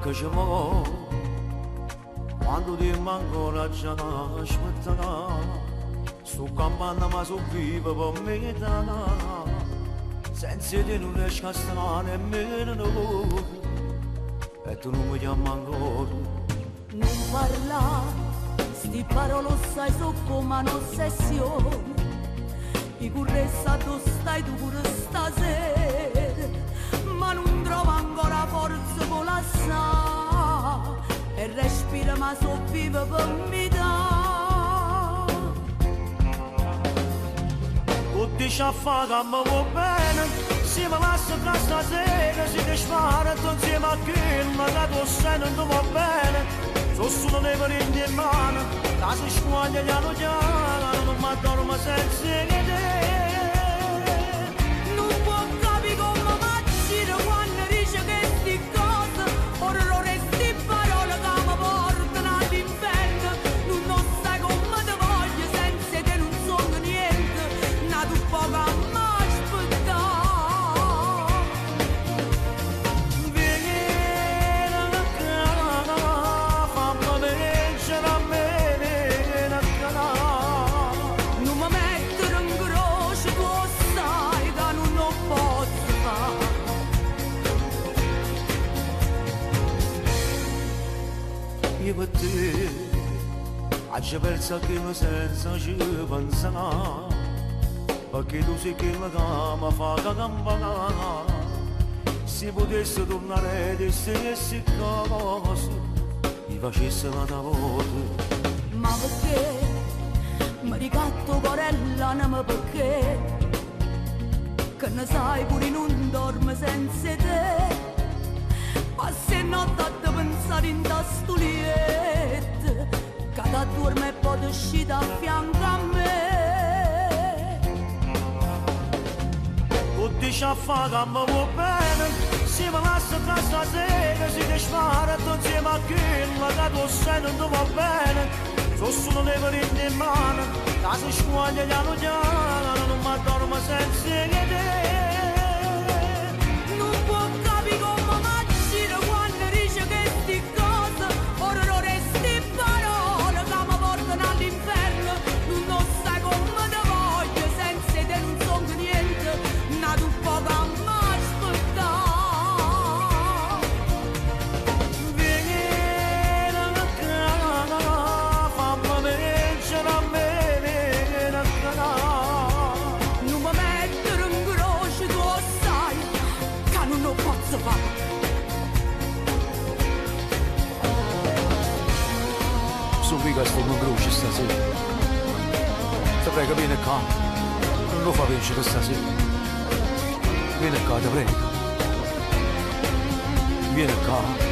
che ci vuoi, quando ti manco la già aspetta, sto campando ma so vivo per metà, senza te non riesco a stare nemmeno, e tu non mi chiami ancora. Non parla, sti parole sai so come un'ossessione, i curressa tu stai tu pure stasera, ma non trovo ancora forza per lassare, e respira ma so viva per metà. Tu dici a fare che mi va bene, se mi lascia tra stasera, si ti spara tu insieme a chi, ma che tu sei non ti va bene. Sono solo nei parenti in mano, la si squaglia piano piano, non mi addormo senza che te. Non può capire come m'aggiro quando dice che sti cose, orrore sti parole che mi portano all'inferno. Non sai come ti voglio, senza te non sono niente, na tu poco a m'aspettare. Io per te, oggi penso che mi senza ci pensare, perché tu sei che mi chiama, fa che campana. Se potessi tornare di stesse cose, mi facesse una volta. Ma perché mi ricatto corella, non perché, che ne sai pure non dormo senza te. Passi notte a te pensare in tastuliette, che da dorme e poi uscire a fianco a me. Tu dici a fare che mi va bene, se mi lascia tra stasera, si ti spara tu insieme a chi, ma che tu sei non ti va bene. Sono solo nei parenti in mano, la si squaglia piano piano, non mi addormo senza che te. Non può capire come m'aggiro quando dice che sti cose, orrore sti parole che mi portano all'inferno. Non sai come ti voglio, senza te non sono niente, na tu poco a m'aspettare. Vieni a casa, fammi vincere a me, vieni a casa. Non mi mettere in croce, tu sai che non lo posso fare. Su mica sto in croce stasera. Ti prego, vieni qua. Non lo fa vincere stasera. Vieni qua, ti prego. Vieni qua.